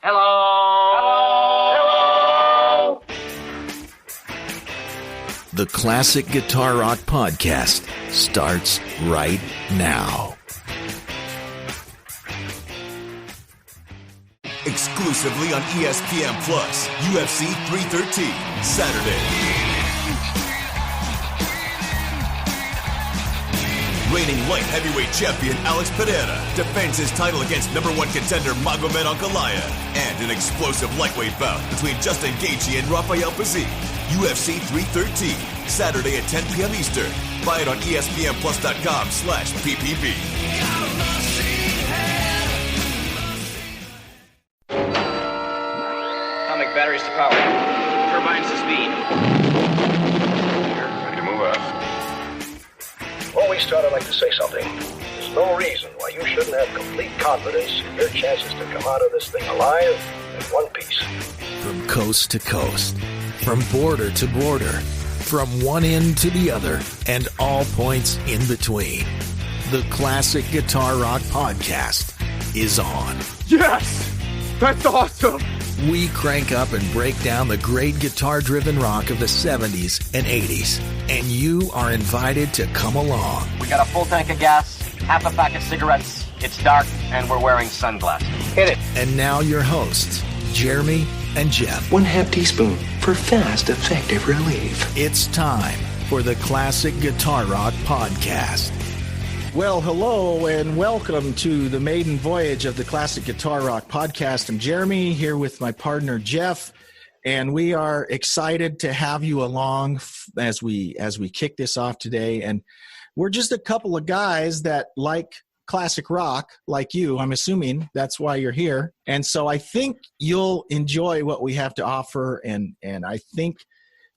Hello? Hello? The Classic Guitar Rock Podcast starts right now. Exclusively on ESPN Plus, UFC 313, Saturday. Reigning light heavyweight champion Alex Pereira defends his title against number one contender Magomed Ankalaev, and an explosive lightweight bout between Justin Gaethje and Rafael Pazzi. UFC 313, Saturday at 10 p.m. Eastern. Buy it on ESPNplus.com/PPV. Atomic batteries to power. Turbines to speed. Ready to move out. Before we start, I'd like to say something. There's no reason why you shouldn't have complete confidence in your chances to come out of this thing alive in one piece. From coast to coast, from border to border, from one end to the other, and all points in between. The Classic Guitar Rock Podcast is on. Yes! That's awesome! We crank up and break down the great guitar-driven rock of the 70s and 80s, and you are invited to come along. We got a full tank of gas, half a pack of cigarettes. It's dark, and we're wearing sunglasses. Hit it. And now your hosts, Jeremy and Jeff. 1/2 teaspoon for fast, effective relief. It's time for the Classic Guitar Rock Podcast. Well, hello and welcome to the maiden voyage of the Classic Guitar Rock Podcast. I'm Jeremy, here with my partner Jeff, and we are excited to have you along as we kick this off today. And we're just a couple of guys that like classic rock, like you. I'm assuming that's why you're here. And so I think you'll enjoy what we have to offer, and I think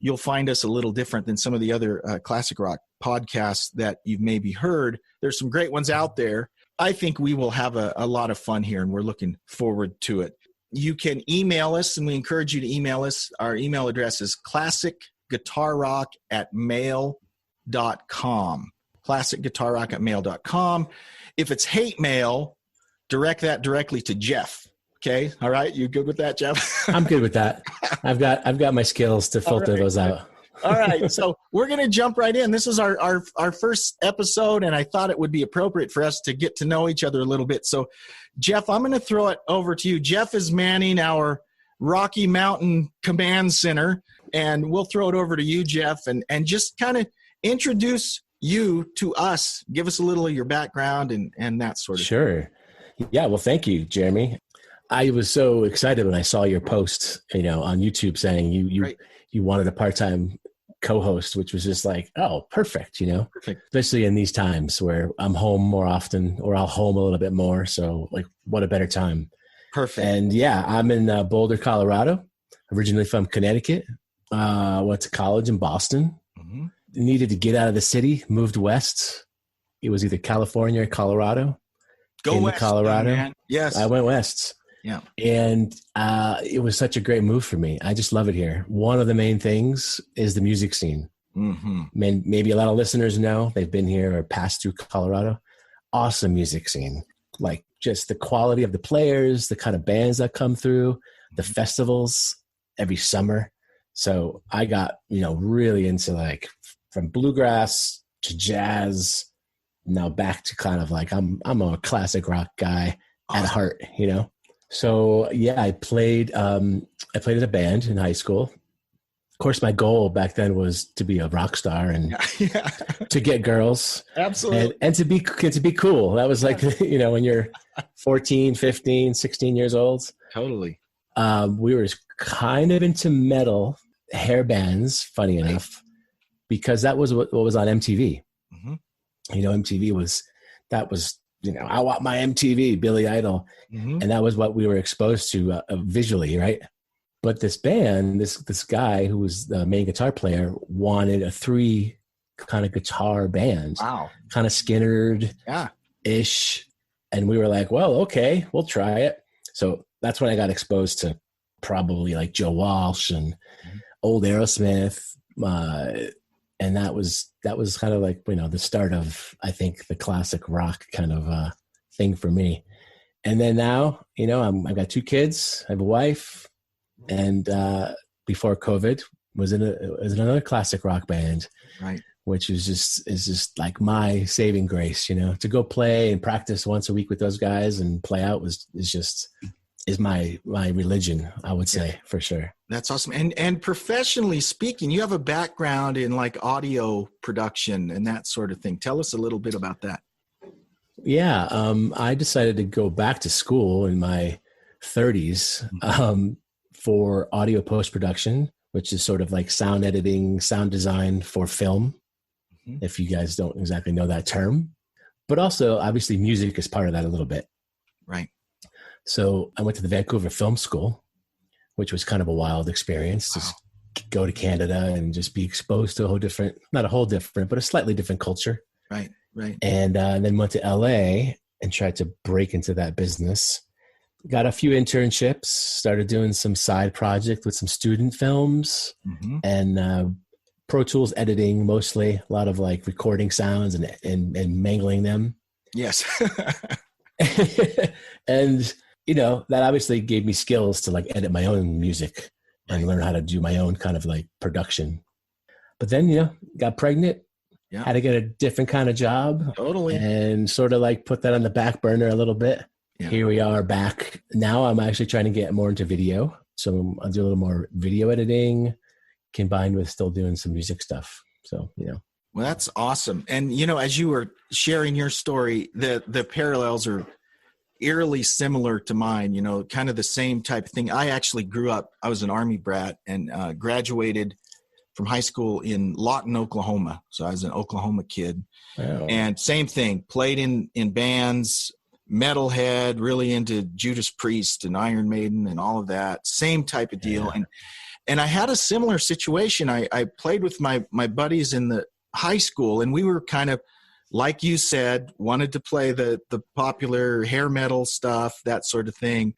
you'll find us a little different than some of the other classic rock podcasts that you've maybe heard. There's some great ones out there. I think we will have a lot of fun here, and we're looking forward to it. You can email us, and we encourage you to email us. Our email address is classicguitarrock@mail.com. classicguitarrock@mail.com. If it's hate mail, direct that directly to Jeff. Okay. All right. You good with that, Jeff? I'm good with that. I've got my skills to filter those out. All right. So we're going to jump right in. This is our first episode, and I thought it would be appropriate for us to get to know each other a little bit. So, Jeff, I'm going to throw it over to you. Jeff is manning our Rocky Mountain Command Center, and we'll throw it over to you, Jeff, and just kind of introduce you to us. Give us a little of your background and that sort of thing. Sure. Yeah. Well, thank you, Jeremy. I was so excited when I saw your post, on YouTube saying you wanted a part-time co-host, which was just like, oh, perfect, Perfect. Especially in these times where I'm home more often, or I'll home a little bit more. So like, what a better time. Perfect. And yeah, I'm in Boulder, Colorado, originally from Connecticut. Went to college in Boston. Mm-hmm. Needed to get out of the city, moved west. It was either California or Colorado. Go west, Colorado. Man. Yes. I went west. Yeah. And it was such a great move for me. I just love it here. One of the main things is the music scene. Mm-hmm. Maybe a lot of listeners know, they've been here or passed through Colorado. Awesome music scene. Like just the quality of the players, the kind of bands that come through, the festivals every summer. So I got, really into like from bluegrass to jazz, now back to kind of like I'm a classic rock guy at heart, So yeah, I played in a band in high school. Of course, my goal back then was to be a rock star and to get girls. Absolutely. And to be cool. That was like, when you're 14, 15, 16 years old. Totally. We were kind of into metal hair bands, funny enough, because that was what was on MTV. Mm-hmm. MTV was I want my MTV, Billy Idol. Mm-hmm. And that was what we were exposed to visually, right? But this band, this guy who was the main guitar player wanted a 3 kind of guitar band. Wow. Kind of Skinner-ish. And we were like, well, okay, we'll try it. So that's when I got exposed to probably like Joe Walsh and old Aerosmith. And that was kind of like, the start of, I think, the classic rock kind of thing for me. And then now, I've got 2 kids, I have a wife, and before COVID was in another classic rock band, right? Which is just like my saving grace, to go play and practice once a week with those guys and play out is my religion, I would say, for sure. That's awesome. And professionally speaking, you have a background in like audio production and that sort of thing. Tell us a little bit about that. Yeah. I decided to go back to school in my 30s for audio post-production, which is sort of like sound editing, sound design for film, if you guys don't exactly know that term. But also, obviously, music is part of that a little bit. Right. So I went to the Vancouver Film School, which was kind of a wild experience. Wow. Just go to Canada and just be exposed to but a slightly different culture. Right. And then went to LA and tried to break into that business. Got a few internships, started doing some side project with some student films and Pro Tools editing, mostly a lot of like recording sounds and mangling them. Yes. And, that obviously gave me skills to like edit my own music and learn how to do my own kind of like production. But then, got pregnant, had to get a different kind of job. Totally. And sort of like put that on the back burner a little bit. Yeah. Here we are back. Now I'm actually trying to get more into video. So I'll do a little more video editing combined with still doing some music stuff. So, Well, that's awesome. And, as you were sharing your story, the parallels are eerily similar to mine, kind of the same type of thing. I actually grew up, I was an Army brat and graduated from high school in Lawton, Oklahoma. So I was an Oklahoma kid. Wow. And same thing, played in bands, metalhead, really into Judas Priest and Iron Maiden and all of that. Same type of deal. Yeah. And I had a similar situation. I played with my buddies in the high school, and we were kind of, like you said, wanted to play the popular hair metal stuff, that sort of thing.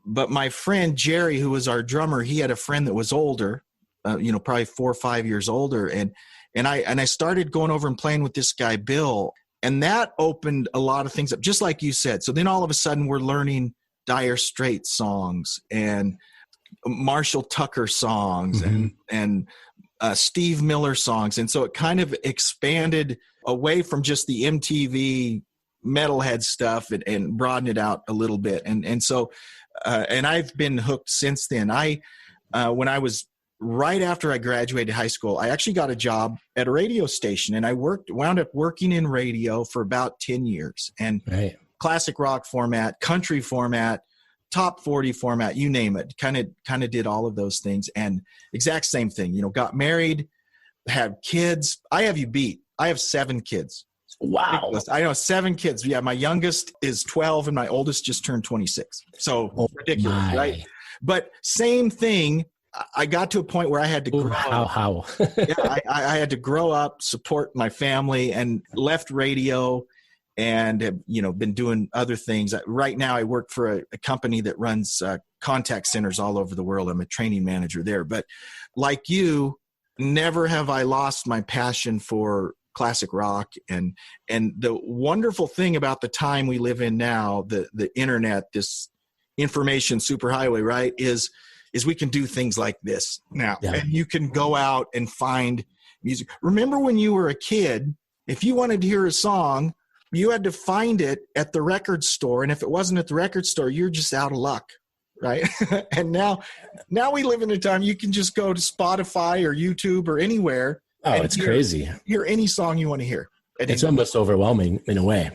But my friend Jerry, who was our drummer, he had a friend that was older, probably 4 or 5 years older. And I started going over and playing with this guy, Bill. And that opened a lot of things up, just like you said. So then all of a sudden we're learning Dire Straits songs and Marshall Tucker songs and Steve Miller songs. And so it kind of expanded away from just the MTV metalhead stuff and broadened it out a little bit. And so I've been hooked since then. When I was right after I graduated high school, I actually got a job at a radio station, and I wound up working in radio for about 10 years. And classic rock format, country format, top 40 format, you name it, kind of did all of those things. And exact same thing, got married, had kids. I have you beat. I have 7 kids. Wow. Ridiculous. I know, 7 kids. Yeah, my youngest is 12 and my oldest just turned 26. So ridiculous, right? But same thing. I got to a point where I had to grow up. How? Yeah, I had to grow up, support my family, and left radio and have, been doing other things. Right now I work for a company that runs contact centers all over the world. I'm a training manager there. But like you, never have I lost my passion for classic rock. And the wonderful thing about the time we live in now, the internet, this information superhighway, right, is we can do things like this now. Yeah. And you can go out and find music. Remember when you were a kid, if you wanted to hear a song, you had to find it at the record store. And if it wasn't at the record store, you're just out of luck, right? And now we live in a time you can just go to Spotify or YouTube or anywhere. Oh, it's crazy. Hear any song you want to hear. It's almost overwhelming in a way.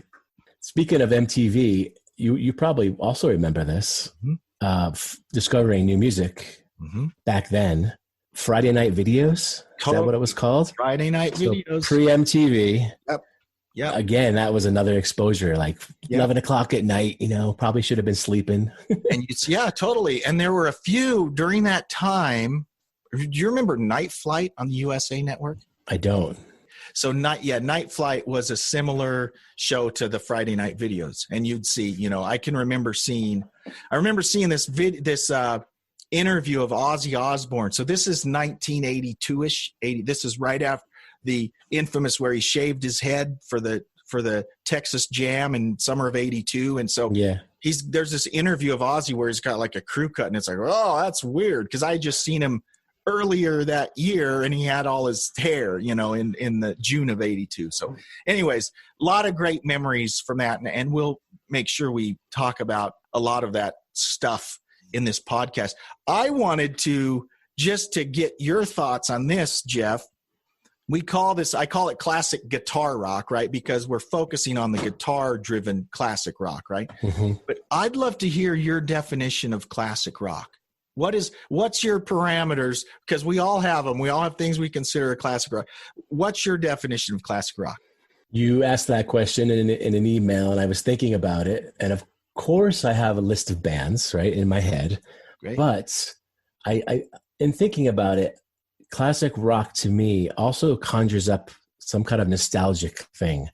Speaking of MTV, you probably also remember this. Discovering new music back then. Friday Night Videos. Is that what it was called? Friday Night Videos. Pre-MTV. Yep. Again, that was another exposure, like 11 o'clock at night, probably should have been sleeping. And yeah, totally. And there were a few during that time. Do you remember Night Flight on the USA Network? I don't. So Night Flight was a similar show to the Friday Night Videos. And you'd see, I remember seeing this interview of Ozzy Osbourne. So this is 1982-ish, 80. This is right after the infamous where he shaved his head for the Texas Jam in summer of 82. And so there's this interview of Ozzy where he's got like a crew cut, and it's like, oh, that's weird, because I just seen him earlier that year and he had all his hair, in the June of 82. So anyways, a lot of great memories from that, and we'll make sure we talk about a lot of that stuff in this podcast. I wanted to get your thoughts on this, Jeff. I call it classic guitar rock, right? Because we're focusing on the guitar-driven classic rock, right? Mm-hmm. But I'd love to hear your definition of classic rock. What's your parameters? Because we all have them. We all have things we consider a classic rock. What's your definition of classic rock? You asked that question in an email, and I was thinking about it. And of course, I have a list of bands, right, in my head. Great. But I in thinking about it, classic rock to me also conjures up some kind of nostalgic thing.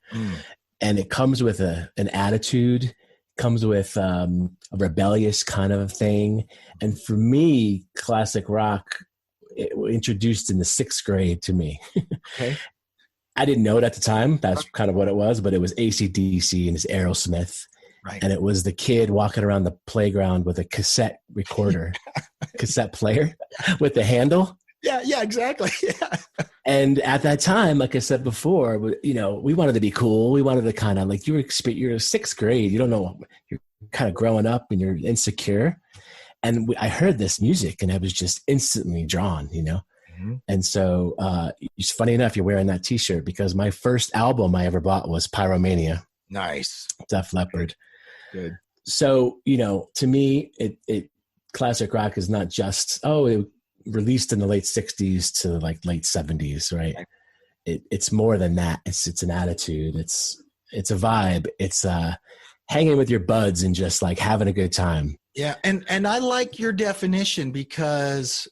And it comes with an attitude, comes with a rebellious kind of thing. And for me, classic rock, it was introduced in the 6th grade to me. Okay. I didn't know it at the time. That's kind of what it was, but it was AC/DC and it's Aerosmith. Right. And it was the kid walking around the playground with a cassette recorder, cassette player with the handle. Yeah, exactly. Yeah. And at that time, like I said before, we wanted to be cool. We wanted to kind of like, you're 6th grade. You don't know, you're kind of growing up and you're insecure. And I heard this music and I was just instantly drawn, Mm-hmm. And so it's funny enough, you're wearing that t-shirt because my first album I ever bought was Pyromania. Nice. Def Leppard. Good. So, to me, it classic rock is not just, it released in the late 60s to like late 70s, right? It's more than that. It's an attitude. It's a vibe. It's hanging with your buds and just like having a good time. Yeah. And I like your definition because,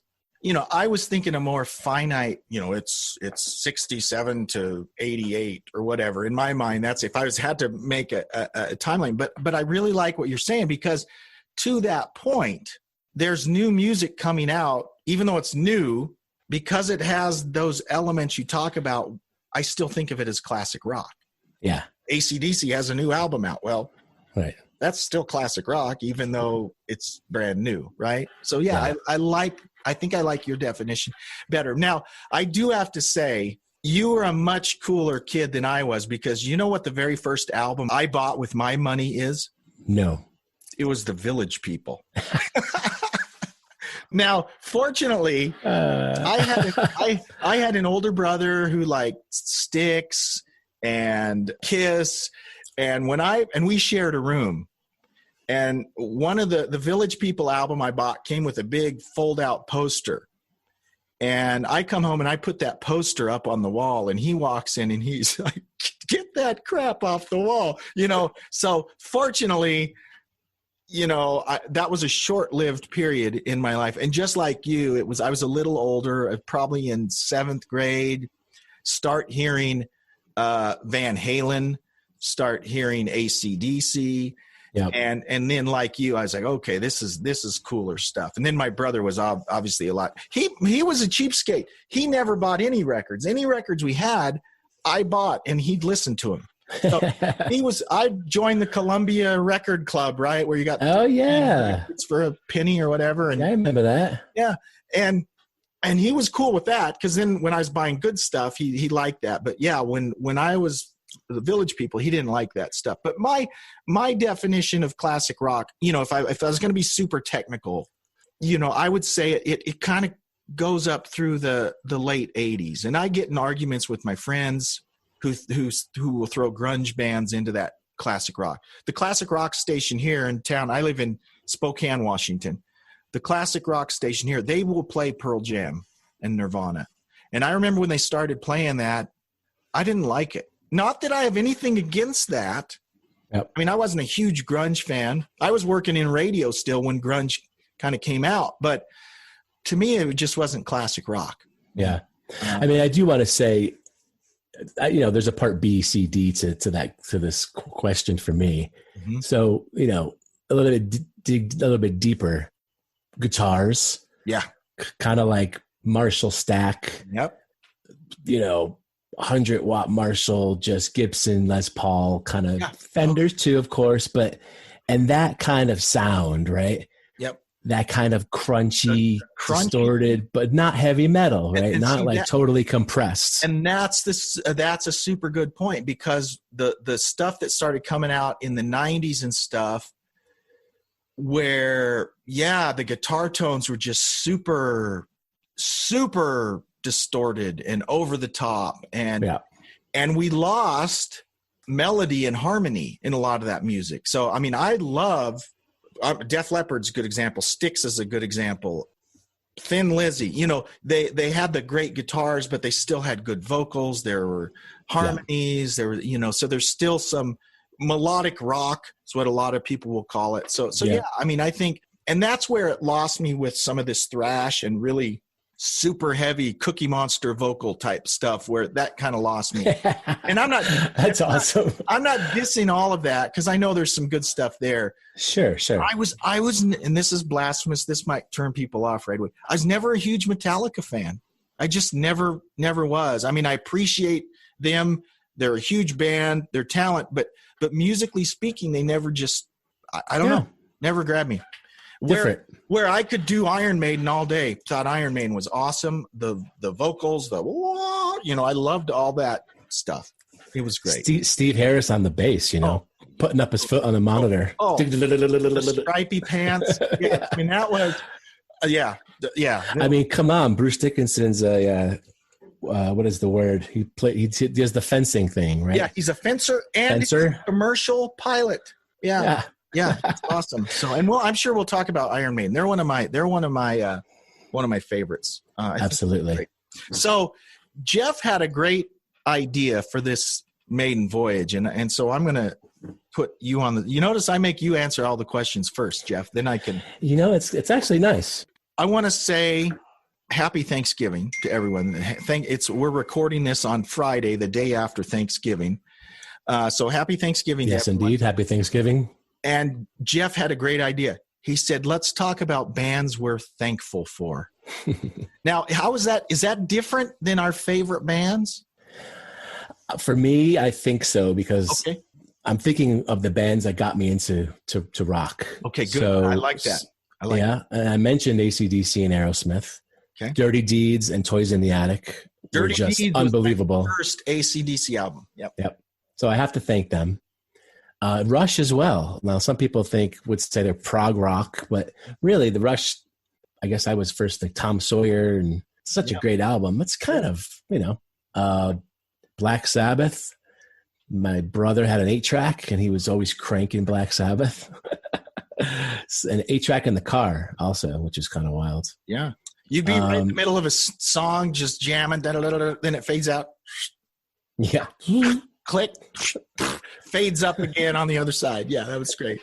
I was thinking a more finite, it's 67 to 88 or whatever. In my mind, that's if I had to make a timeline. But I really like what you're saying because to that point, there's new music coming out, even though it's new, because it has those elements you talk about. I still think of it as classic rock. Yeah. AC/DC has a new album out. Well, right. That's still classic rock, even though it's brand new. Right. So yeah. I think I like your definition better. Now, I do have to say, you were a much cooler kid than I was because you know what the very first album I bought with my money is? No. It was the Village People. Now, fortunately, I had an older brother who liked Styx and Kiss, and we shared a room. And one of the Village People album I bought came with a big fold-out poster. And I come home and I put that poster up on the wall, and he walks in and he's like, "Get that crap off the wall." So fortunately, that was a short-lived period in my life. And just like you, I was a little older, probably in 7th grade, start hearing Van Halen, start hearing AC/DC. Yep. And then like you, I was like, okay, this is cooler stuff. And then my brother was obviously a lot. He was a cheapskate. He never bought any records. Any records we had, I bought, and he'd listen to them. So I joined the Columbia Record Club, right? Where you got records for a penny or whatever. And I remember that. Yeah. And he was cool with that because then when I was buying good stuff, he liked that. But yeah, when I was the Village People, he didn't like that stuff. But my definition of classic rock, if I was going to be super technical, I would say it kind of goes up through the late 80s. And I get in arguments with my friends who will throw grunge bands into that classic rock. The classic rock station here in town, I live in Spokane, Washington. The classic rock station here, they will play Pearl Jam and Nirvana. And I remember when they started playing that, I didn't like it. Not that I have anything against that. Yep. I mean, I wasn't a huge grunge fan. I was working in radio still when grunge kind of came out. But to me, it just wasn't classic rock. Yeah. I mean, I do want to say, there's a part B, C, D to this question for me. Mm-hmm. So, a little bit deeper guitars. Yeah. Kind of like Marshall Stack. Yep. 100-watt Marshall, just Gibson, Les Paul kind of Fenders too, of course, but And that kind of sound, right? Yep. That kind of crunchy, distorted, but not heavy metal, right? Not like totally compressed. And that's a super good point, because the stuff that started coming out in the 90s and stuff, where, the guitar tones were just super, super distorted and over the top. And we lost melody and harmony in a lot of that music. So, I mean, I love Def Leppard's a good example. Styx is a good example. Thin Lizzy, they had the great guitars, but they still had good vocals. There were harmonies. There were, so there's still some melodic rock is what a lot of people will call it. So I mean, I think, and that's where it lost me with some of this thrash and really super heavy Cookie Monster vocal type stuff, where that kind of lost me. And I'm not, that's awesome. I'm not dissing all of that, because I know there's some good stuff there. Sure. I was, and this is blasphemous. This might turn people off right away. I was never a huge Metallica fan. I just never was. I mean, I appreciate them. They're a huge band, their talent, but musically speaking, they never just, I don't know, never grabbed me. Where I could do Iron Maiden all day. Thought Iron Maiden was awesome. The vocals, I loved all that stuff. It was great. Steve Harris on the bass, putting up his foot on the monitor. The stripy pants. Yeah, I mean, that was, yeah. I mean, come on, Bruce Dickinson's what is the word? He does the fencing thing, right? Yeah, he's a fencer and he's a commercial pilot. Yeah. Yeah, it's awesome. So, and I'm sure we'll talk about Iron Maiden. They're one of my favorites. Absolutely. So, Jeff had a great idea for this maiden voyage, and so I'm going to put you on the. You notice I make you answer all the questions first, Jeff. Then I can. It's actually nice. I want to say happy Thanksgiving to everyone. We're recording this on Friday, the day after Thanksgiving. So happy Thanksgiving. Yes, indeed. Happy Thanksgiving. And Jeff had a great idea. He said, let's talk about bands we're thankful for. Now, how is that? Is that different than our favorite bands? For me, I think so, because I'm thinking of the bands that got me into rock. Okay, good. So, I like that. And I mentioned AC/DC and Aerosmith. Okay. Dirty Deeds and Toys in the Attic. Dirty just Deeds unbelievable. was my first AC/DC album. Yep. So I have to thank them. Rush as well. Now, some people would say they're prog rock, but really the Rush, I guess I was first like Tom Sawyer, and such a great album. It's kind of, Black Sabbath. My brother had an 8-track and he was always cranking Black Sabbath. An 8-track in the car also, which is kind of wild. Yeah. You'd be right in the middle of a song, just jamming, then it fades out. Yeah. Click, fades up again on the other side. Yeah, that was great.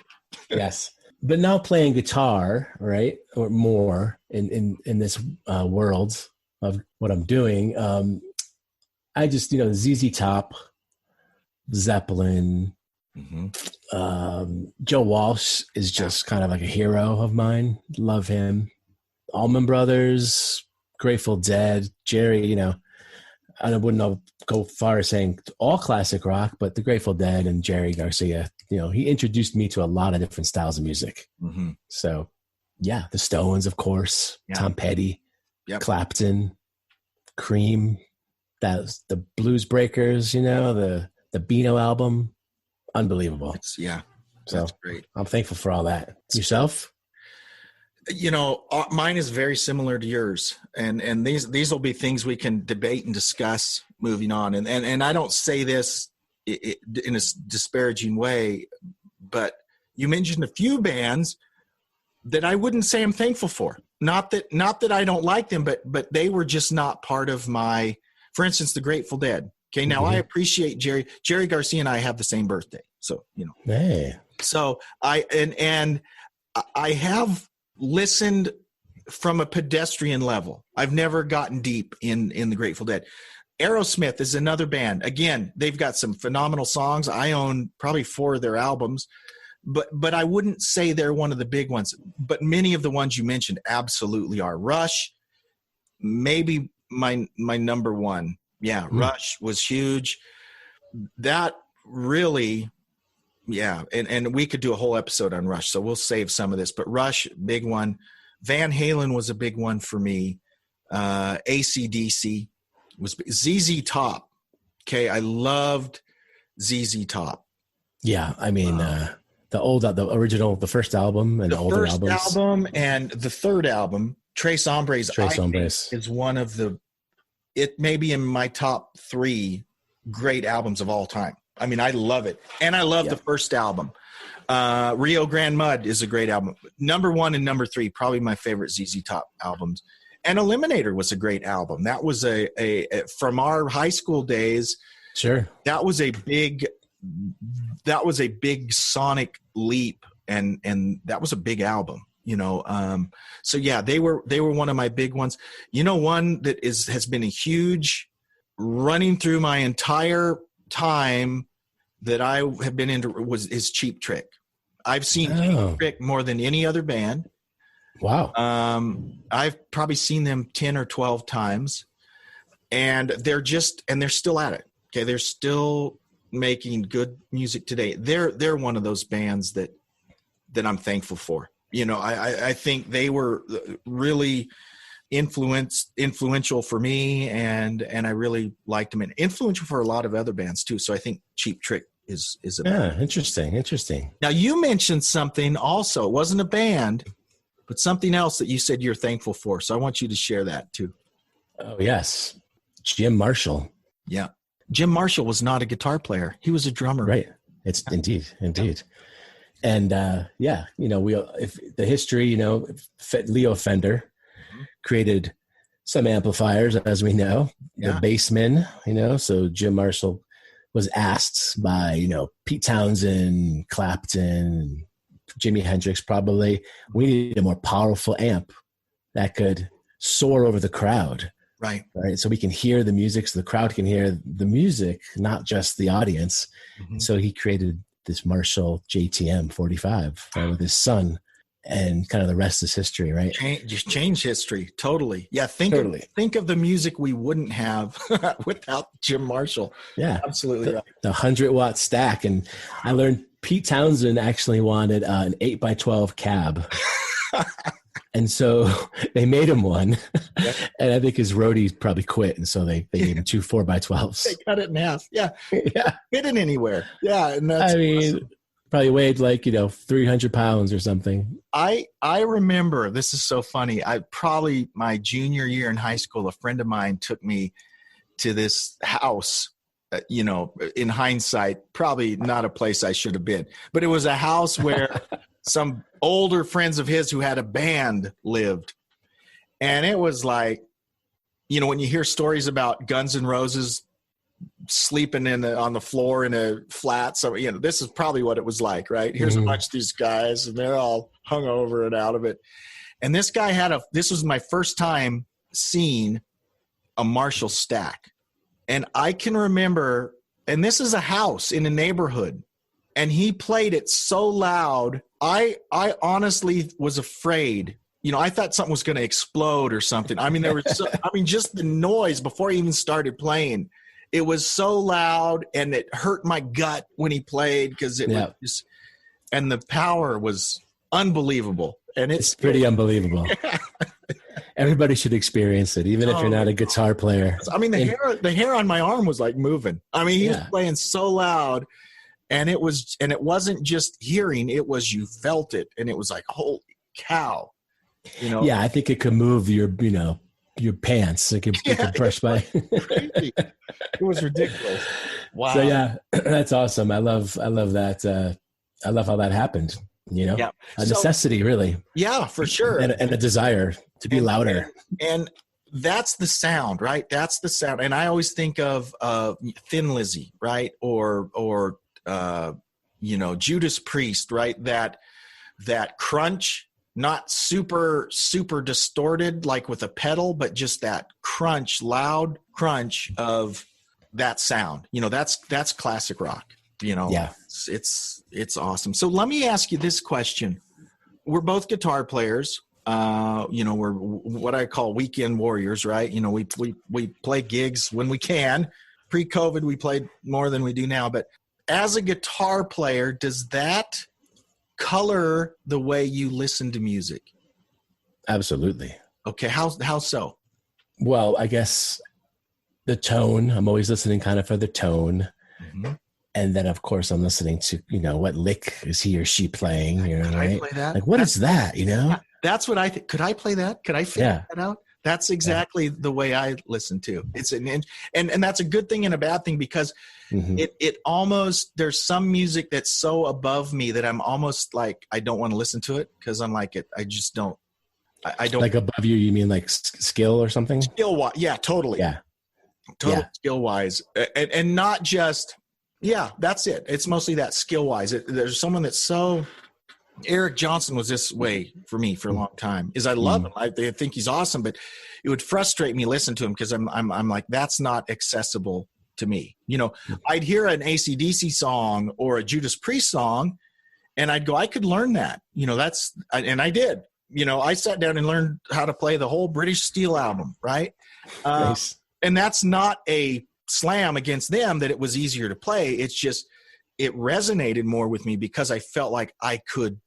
Yes. But now playing guitar, right, or more in this world of what I'm doing, I just, ZZ Top, Zeppelin, Joe Walsh is just kind of like a hero of mine. Love him. Allman Brothers, Grateful Dead, Jerry, I wouldn't go far as saying all classic rock, but the Grateful Dead and Jerry Garcia, he introduced me to a lot of different styles of music. Mm-hmm. So, the Stones, of course, Tom Petty, Clapton, Cream, the Blues Breakers, the Beano album, unbelievable. That's great. I'm thankful for all that. Yourself? Mine is very similar to yours, and these will be things we can debate and discuss moving on. And I don't say this in a disparaging way, but you mentioned a few bands that I wouldn't say I'm thankful for. Not that I don't like them, but they were just not part of my. For instance, the Grateful Dead. Okay, now I appreciate Jerry Garcia and I have the same birthday, so Hey. So I have listened from a pedestrian level. I've never gotten deep in the Grateful Dead. Aerosmith is another band. Again, they've got some phenomenal songs. I own probably 4 of their albums, but I wouldn't say they're one of the big ones. But many of the ones you mentioned absolutely are. Rush, maybe my number one. Yeah, Rush was huge. That really Yeah. And we could do a whole episode on Rush, so we'll save some of this. But Rush, big one. Van Halen was a big one for me. AC/DC was ZZ Top. Okay. I loved ZZ Top. Yeah. I mean, the original, the first album and the older albums. The first album and the third album, Tres Hombres, is one of it may be in my top 3 great albums of all time. I mean, I love it. And I love the first album. Rio Grande Mud is a great album. Number 1 and number 3, probably my favorite ZZ Top albums. And Eliminator was a great album. That was a from our high school days. Sure. That was a big sonic leap, and that was a big album, you know. So yeah, they were one of my big ones. You know, one that has been a huge running through my entire time that I have been into is Cheap Trick. I've seen Cheap Trick more than any other band. Wow. I've probably seen them 10 or 12 times, and they're still at it. Okay. They're still making good music today. They're one of those bands that I'm thankful for. You know, I think they were really influential for me, and I really liked them, and influential for a lot of other bands too. So I think Cheap Trick is a band. Interesting. Now you mentioned something also. It wasn't a band, but something else that you said you're thankful for. So I want you to share that too. Oh yes. Jim Marshall. Yeah. Jim Marshall was not a guitar player. He was a drummer. Right. It's indeed. And you know, if the history, you know, Leo Fender created some amplifiers, as we know, the Bassman, you know, so Jim Marshall was asked by, you know, Pete Townsend, Clapton, Jimi Hendrix, probably, we need a more powerful amp that could soar over the crowd. Right. So we can hear the music, so the crowd can hear the music, not just the audience. Mm-hmm. So he created this Marshall JTM 45 with his son, and kind of the rest is history, right? Just change history. Totally. Yeah. Think of the music we wouldn't have without Jim Marshall. Yeah. Absolutely. The 100-watt stack. And I learned Pete Townsend actually wanted an 8x12 cab. And so they made him one. Yep. And I think his roadie probably quit. And so they gave him 2 4x12s. They cut it in half. Yeah. Yeah. Fit it anywhere. Yeah. And that's awesome. Probably weighed like, you know, 300 pounds or something. I remember, this is so funny. Probably my junior year in high school, a friend of mine took me to this house, you know, in hindsight, probably not a place I should have been, but it was a house where some older friends of his who had a band lived. And it was like, you know, when you hear stories about Guns N' Roses sleeping on the floor in a flat, so, you know, this is probably what it was like, right? Here's a bunch of these guys, and they're all hungover and out of it. And this guy this was my first time seeing a Marshall stack. And I can remember, and this is a house in a neighborhood, and he played it so loud, I honestly was afraid. You know, I thought something was going to explode or something. I mean, just the noise before he even started playing, it was so loud, and it hurt my gut when he played, because was just, and the power was unbelievable. And it's pretty unbelievable. Everybody should experience it, even if you're not a guitar player. I mean, the hair on my arm was like moving. I mean, he was playing so loud, and it wasn't just hearing, it was, you felt it, and it was like, holy cow. You know? Yeah, I think it could move your pants. It could brush by. Crazy. It was ridiculous. Wow. So yeah, that's awesome. I love that. I love how that happened. You know, a necessity, really. Yeah, for sure. And a desire to be louder. And that's the sound, right? That's the sound. And I always think of Thin Lizzy, right? Or you know, Judas Priest, right? That crunch, not super, super distorted, like with a pedal, but just that crunch, loud crunch of that sound. You know, that's classic rock. You know, it's awesome. So let me ask you this question. We're both guitar players. You know, we're what I call weekend warriors, right? You know, we play gigs when we can. Pre-COVID, we played more than we do now. But as a guitar player, does that color the way you listen to music? Absolutely. Okay. How so? Well, I guess the tone, I'm always listening kind of for the tone. Mm-hmm. And then, of course, I'm listening to, what lick is he or she playing? Could I play that? Like, what is that, Yeah, that's what I think. Could I play that? Could I figure that out? That's exactly the way I listen to. It's and that's a good thing and a bad thing, because it almost, there's some music that's so above me that I'm almost like, I don't want to listen to it, because I'm like, I just don't. I don't like above you. You mean like skill or something? Skill wise, yeah, totally. Yeah, total skill wise, and not just. Yeah, that's it. It's mostly that skill wise. There's someone that's so. Eric Johnson was this way for me for a long time. Is I love him. I think he's awesome, but it would frustrate me listening to him, because I'm like, that's not accessible to me. I'd hear an AC/DC song or a Judas Priest song, and I'd go, I could learn that. And I did. I sat down and learned how to play the whole British Steel album, right? Nice. And that's not a slam against them that it was easier to play. It's just, it resonated more with me because I felt like I could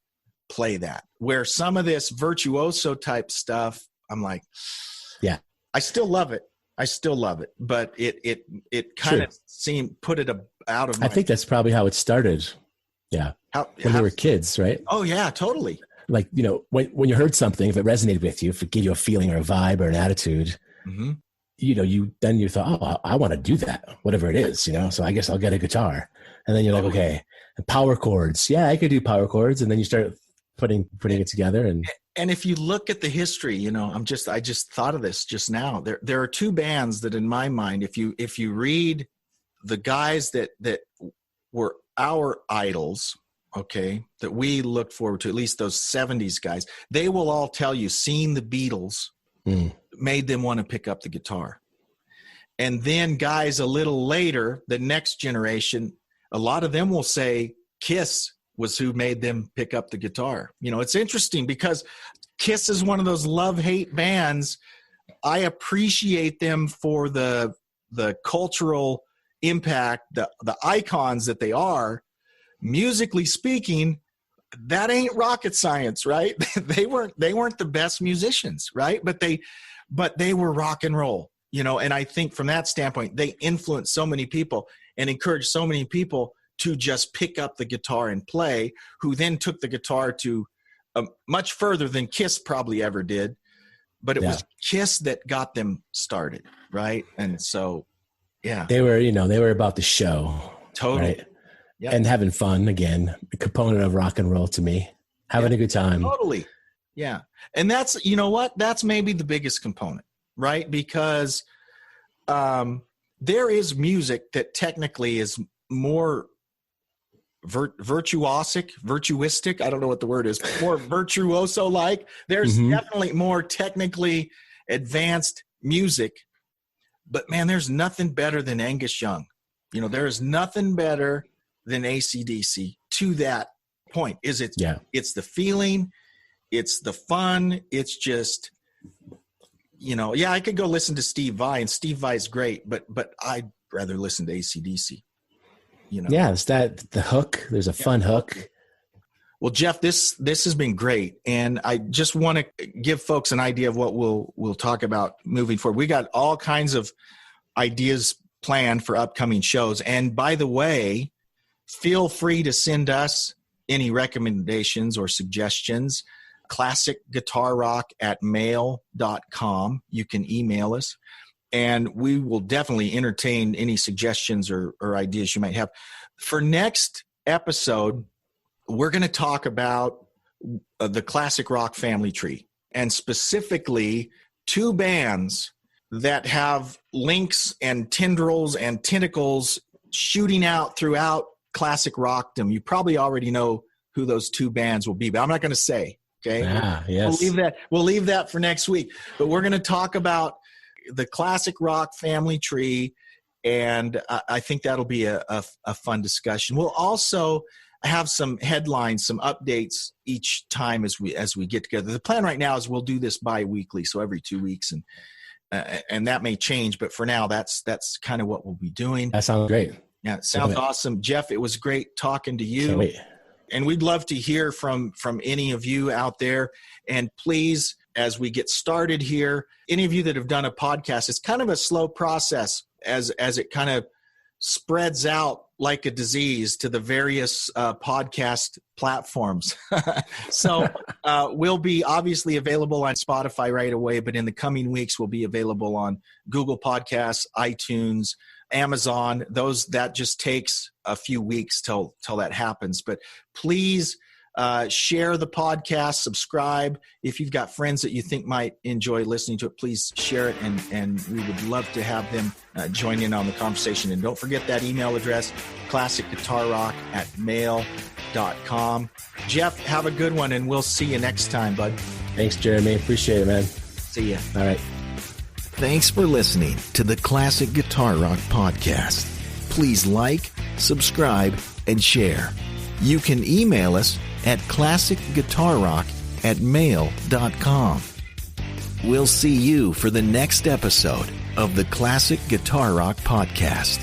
play that. Where some of this virtuoso type stuff, I'm like, yeah, I still love it. But it kind of put it out of my. I think that's probably how it started. Yeah. When they were kids, right? Oh yeah, totally. Like, when you heard something, if it resonated with you, if it gave you a feeling or a vibe or an attitude, you thought, oh, I want to do that, whatever it is, so I guess I'll get a guitar. And then you're like, okay, power chords. Yeah, I could do power chords. And then you start putting it together. And if you look at the history, I just thought of this just now. There are two bands that in my mind, if you read the guys that were our idols, okay, that we looked forward to, at least those 70s guys, they will all tell you seeing the Beatles made them want to pick up the guitar. And then guys a little later, the next generation, a lot of them will say Kiss was who made them pick up the guitar. It's interesting because Kiss is one of those love-hate bands. I appreciate them for the cultural impact, the icons that they are. Musically speaking, that ain't rocket science, right? They weren't the best musicians, right? But they were rock and roll, and I think from that standpoint, they influenced so many people and encouraged so many people to just pick up the guitar and play, who then took the guitar to much further than Kiss probably ever did. But it was Kiss that got them started, right? And so, yeah. They were about the show. Totally. Right? Yep. And having fun, again, a component of rock and roll to me. Having a good time. Totally. Yeah. And that's, that's maybe the biggest component, right? Because there is music that technically is more virtuistic. I don't know what the word is, but more virtuoso-like. There's definitely more technically advanced music. But, man, there's nothing better than Angus Young. There is nothing better than AC/DC to that point. It's the feeling, it's the fun, it's just, I could go listen to Steve Vai, and Steve Vai is great, but I'd rather listen to AC/DC. Yeah, it's the hook. There's a fun hook. Well, Jeff, this has been great, and I just want to give folks an idea of what we'll talk about moving forward. We got all kinds of ideas planned for upcoming shows, and by the way, feel free to send us any recommendations or suggestions. classicguitarrock@mail.com. You can email us, and we will definitely entertain any suggestions or ideas you might have. For next episode, we're going to talk about the classic rock family tree, and specifically two bands that have links and tendrils and tentacles shooting out throughout classic rockdom. You probably already know who those two bands will be, but I'm not going to say. Okay, yes. We'll leave that for next week. But we're going to talk about the classic rock family tree, and I think that'll be a fun discussion. We'll also have some headlines, some updates each time as we get together. The plan right now is we'll do this bi-weekly, so every 2 weeks, and that may change. But for now, that's kind of what we'll be doing. That sounds great. Yeah, it sounds awesome. Jeff, it was great talking to you. Can't wait. And we'd love to hear from any of you out there. And please, as we get started here, any of you that have done a podcast, it's kind of a slow process as it kind of spreads out like a disease to the various podcast platforms. So we'll be obviously available on Spotify right away, but in the coming weeks, we'll be available on Google Podcasts, iTunes, Amazon. That just takes a few weeks till that happens. But please share the podcast, subscribe. If you've got friends that you think might enjoy listening to it, please share it, and we would love to have them join in on the conversation. And don't forget that email address, classicguitarrock@mail.com. Jeff, have a good one, and we'll see you next time, bud. Thanks, Jeremy. Appreciate it, man. See ya. All right. Thanks for listening to the Classic Guitar Rock Podcast. Please like, subscribe, and share. You can email us at classicguitarrock@mail.com. We'll see you for the next episode of the Classic Guitar Rock Podcast.